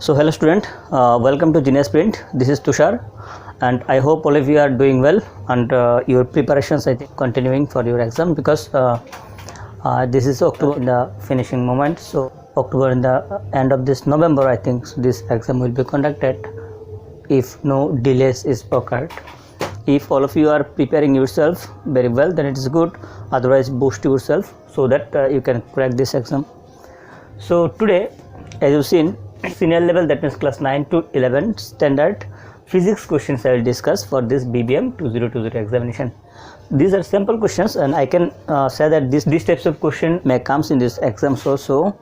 So hello student, welcome to Genius Print. This is Tushar and I hope all of you are doing well and your preparations I think continuing for your exam because this is October in the finishing moment. So October in the end of this November I think this exam will be conducted if no delays is occurred. If all of you are preparing yourself very well then it is good, otherwise boost yourself so that you can crack this exam. So today as you've seen senior level, that means class 9 to 11 standard physics questions I will discuss for this BBM 2020 examination. These are simple questions and I can say that these types of question may comes in this exams also.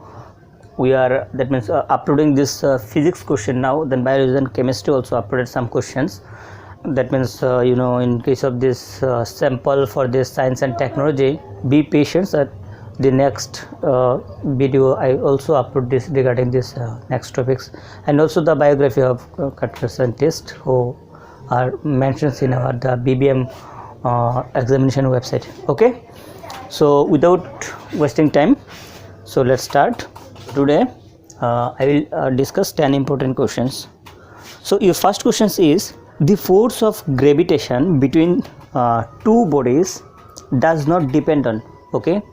We are, that means uploading this physics question now, then biology and chemistry also uploaded some questions. That means in case of this sample for this science and technology, be patient. The next video I also upload this regarding this next topics, and also the biography of computer scientists who are mentioned in our the BBM examination website. Okay, so without wasting time, so let's start. Today I will discuss 10 important questions. So your first question is, the force of gravitation between two bodies does not depend on, okay,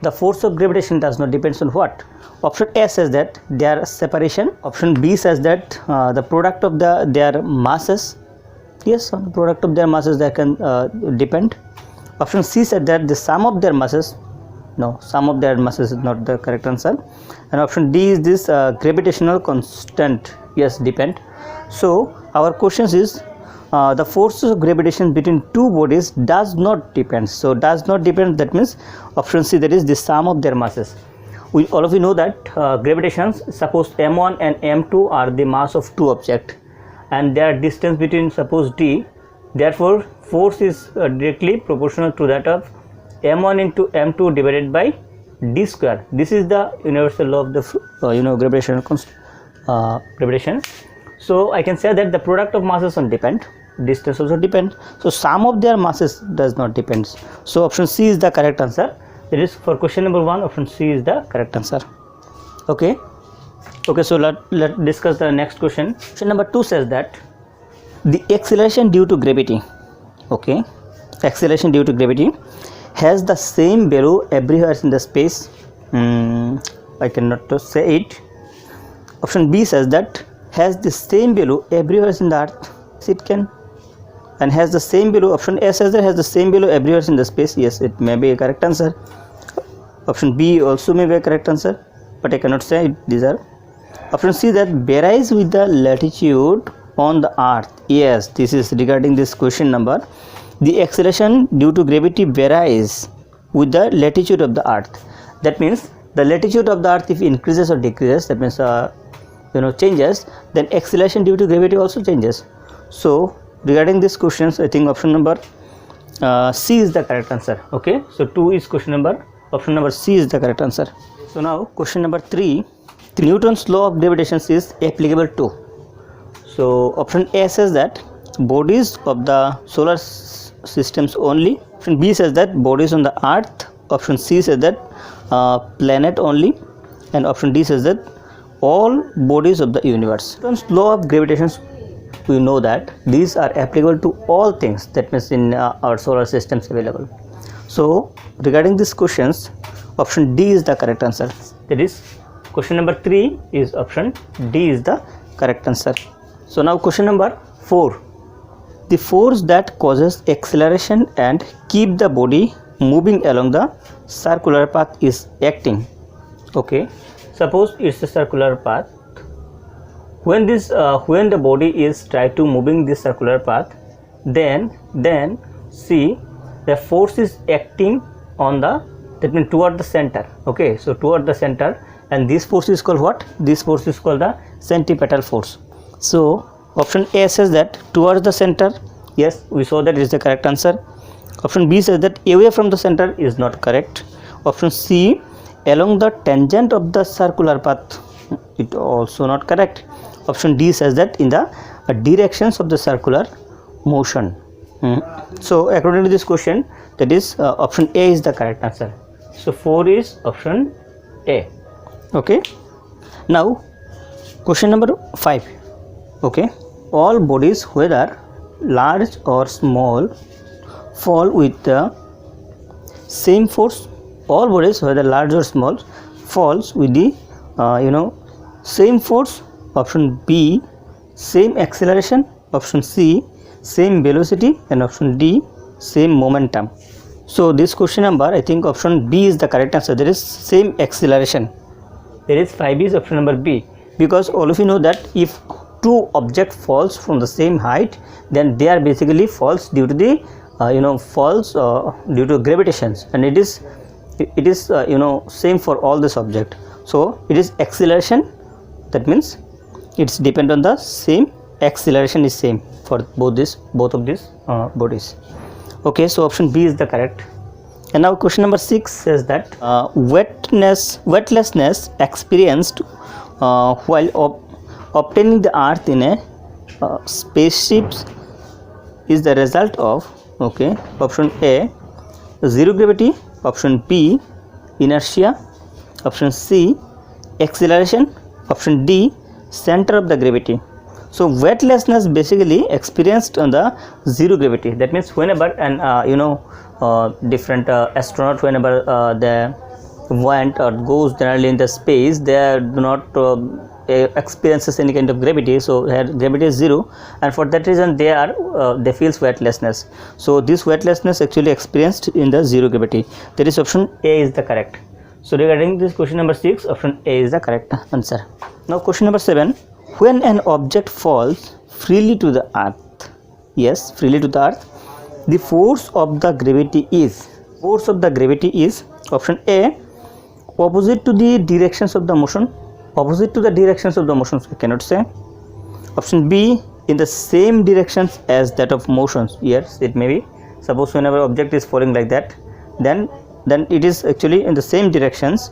the force of gravitation does not depend on what? Option A says that their separation. Option B says that the product of their masses. Yes, on the product of their masses they can depend. Option C said that the sum of their masses. No, sum of their masses is not the correct answer. And option D is this gravitational constant. Yes, depend. So our question is, the forces of gravitation between two bodies does not depend. So does not depend, that means option C, that is the sum of their masses. All of you know that gravitation, suppose m1 and m2 are the mass of two objects and their distance between suppose d, therefore force is directly proportional to that of m1 into m2 divided by d square. This is the universal law of the gravitation. So I can say that the product of masses on depend, distance also depend, so sum of their masses does not depend. So option C is the correct answer. That is for question number 1, option C is the correct answer. Okay, so let's discuss the next question. Question number 2 says that the acceleration due to gravity, okay, acceleration due to gravity has the same value everywhere in the space. I cannot say it. Option B says that has the same value everywhere in the earth. It can. And has the same value. Option A says that has the same value everywhere in the space. Yes, it may be a correct answer. Option B also may be a correct answer, but I cannot say it. These are. Option C that varies with the latitude on the earth. Yes, this is regarding this question number. The acceleration due to gravity varies with the latitude of the earth. That means the latitude of the earth if increases or decreases, that means changes, then acceleration due to gravity also changes. So regarding these questions I think option number C is the correct answer. Okay, so 2 is question number, option number C is the correct answer. So now question number 3, the Newton's law of gravitation is applicable to. So option A says that bodies of the solar systems only. Option B says that bodies on the earth. Option C says that planet only, and option D says that all bodies of the universe. Newton's law of gravitation, we know that these are applicable to all things, that means in our solar systems available. So regarding these questions, option D is the correct answer. That is question number 3 is option D is the correct answer. So now question number 4, the force that causes acceleration and keep the body moving along the circular path is acting. Okay, suppose it's a circular path. When the body is try to moving this circular path, then see the force is acting on the, that means toward the center. Okay, so toward the center, and this force is called what? This force is called the centripetal force. So option A says that towards the center. Yes, we saw that is the correct answer. Option B says that away from the center is not correct. Option C along the tangent of the circular path, it also not correct. Option D says that in the directions of the circular motion. So according to this question, that is option A is the correct answer. So 4 is option A. Okay, now Question number 5. Okay, all bodies whether large or small fall with the same force. All bodies whether large or small falls with the same force. Option B, same acceleration. Option C, same velocity. And option D, same momentum. So this question number, I think option B is the correct answer. There is same acceleration. There is 5 is option number B, because all of you know that if two object falls from the same height, then they are basically falls due to the falls due to gravitations, and it is same for all this object. So it is acceleration, that means it's depend on the same acceleration is same for both of these bodies. Okay, so option B is the correct. And now question number 6 says that weightlessness experienced while obtaining the earth in a spaceship is the result of, okay, option A, zero gravity. Option B, inertia. Option C, acceleration. Option D, center of the gravity. So weightlessness basically experienced on the zero gravity. That means whenever an different astronaut, whenever they went or goes generally in the space, they do not experiences any kind of gravity. So gravity is zero, and for that reason they feels weightlessness. So this weightlessness actually experienced in the zero gravity. That is option A is the correct. So regarding this question number 6, option A is the correct answer. Now question number 7. When an object falls freely to the earth, yes, freely to the earth, the force of the gravity is option A, opposite to the directions of the motion. Opposite to the directions of the motions, we cannot say. Option B, in the same directions as that of motions. Yes, it may be. Suppose whenever object is falling like that, then it is actually in the same directions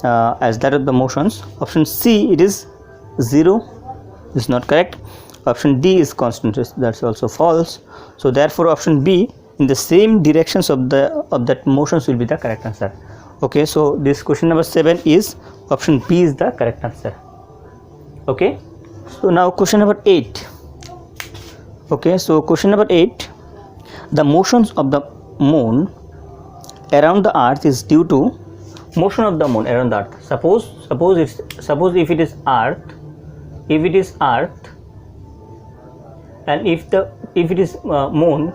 as that of the motions. Option C, it is 0, is not correct. Option D is constant, that's also false. So therefore option B, in the same directions of that motions, will be the correct answer. Okay, so this question number 7 is option B is the correct answer. Okay, so now question number 8. Okay, so question number 8, the motions of the moon around the earth is due to motion of the moon around the earth. Suppose if it is earth, and if it is moon,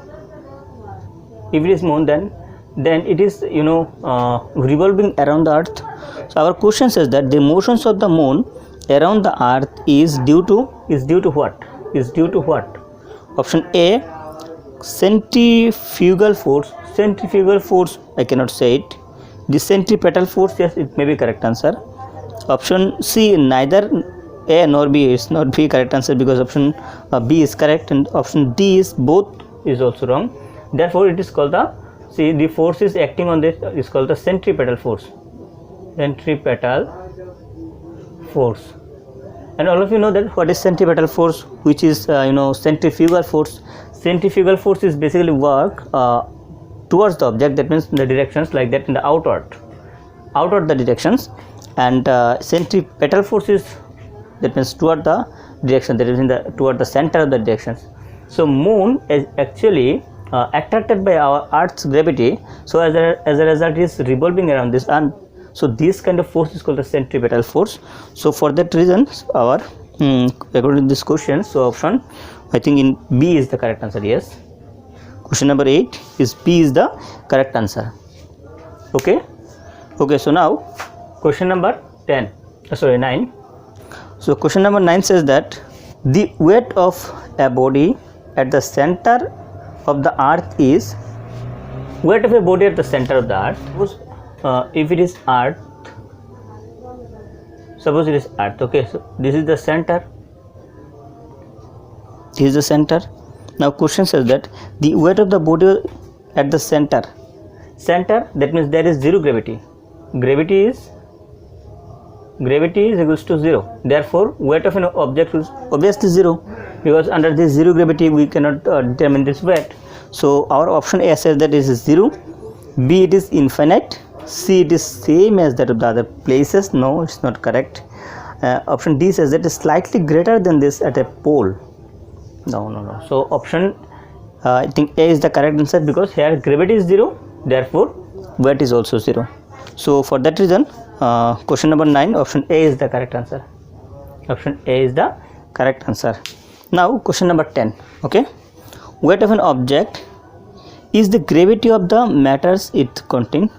then it is revolving around the earth. So our question says that the motions of the moon around the earth is due to what? Option A, centrifugal force. Centrifugal force, I cannot say it. The centripetal force, yes, it may be correct answer. Option C, neither A nor B is not be correct answer, because option B is correct, and option D is both is also wrong. Therefore it is called the force is acting on this is called the centripetal force. Centripetal force. And all of you know that what is centripetal force, which is centrifugal force. Centrifugal force is basically work towards the object, that means in the directions like that, in the outward the directions, and centripetal force is, that means toward the direction, that is toward the center of the directions. So moon is actually attracted by our earth's gravity, so as a result it is revolving around this, and so this kind of force is called the centripetal force. So for that reason our according to this question, so option I think in B is the correct answer. Yes, question number 8 is B is the correct answer. Okay, so now question number 9. So question number 9 says that the weight of a body at the center of the earth is, weight of a body at the center of the earth. Suppose if it is earth, suppose it is earth. Okay, so this is the center. This is the center. Now question says that the weight of the body at the center, that means there is zero gravity. Gravity is equals to 0. Therefore weight of an object is obviously 0, because under this zero gravity we cannot determine this weight. So our option A says that it is 0, B it is infinite, C it is same as that of the other places. No, it's not correct. Option D says that is slightly greater than this at a pole. No. So option I think A is the correct answer, because here gravity is 0, therefore weight is also 0. So for that reason, question number 9, option A is the correct answer. Option A is the correct answer. Now question number 10. Okay, weight of an object is the gravity of the matters it contains.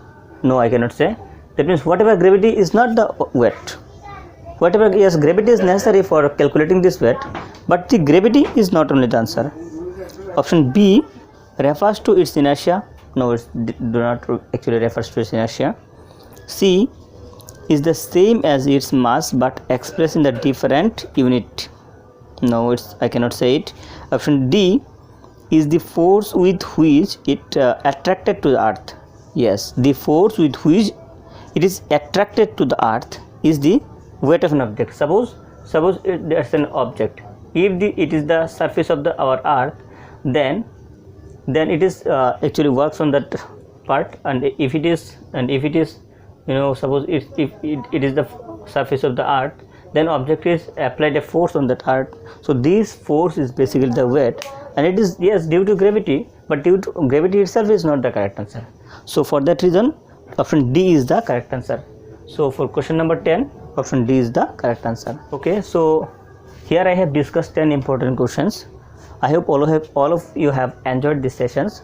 No, I cannot say. That means whatever gravity is not the weight. Whatever, yes, gravity is necessary for calculating this weight, but the gravity is not only the answer. Option B refers to its inertia. No, it do not actually refers to its inertia. C is the same as its mass but expressed in the different unit. No, I cannot say it. Option D is the force with which it attracted to the earth. Yes, the force with which it is attracted to the earth is the weight of an object. Suppose it's an object. If it is the surface of our earth, then it is actually works on that part, and if it is suppose if it is the surface of the earth, then object is applied a force on that earth. So this force is basically the weight, and it is, yes, due to gravity, but due to gravity itself is not the correct answer. So for that reason, option D is the correct answer. So for question number 10, option D is the correct answer. Okay, so here I have discussed 10 important questions. I hope all of you have enjoyed these sessions,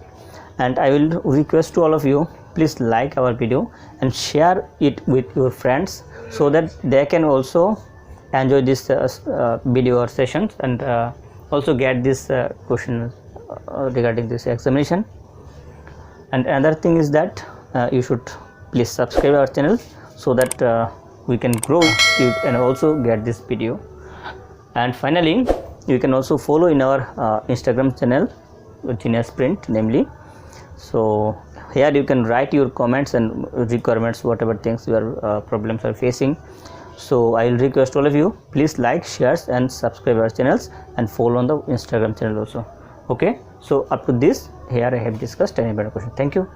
and I will request to all of you, please like our video and share it with your friends, so that they can also enjoy this video or sessions, and also get this question regarding this examination. And another thing is that you should please subscribe our channel, so that we can grow, you can also get this video. And finally, you can also follow in our Instagram channel, Genius Print namely. So here you can write your comments and requirements, whatever things your problems are facing. So I will request all of you, please like, share and subscribe our channels, and follow on the Instagram channel also. Okay, so up to this, here I have discussed any better question. Thank you.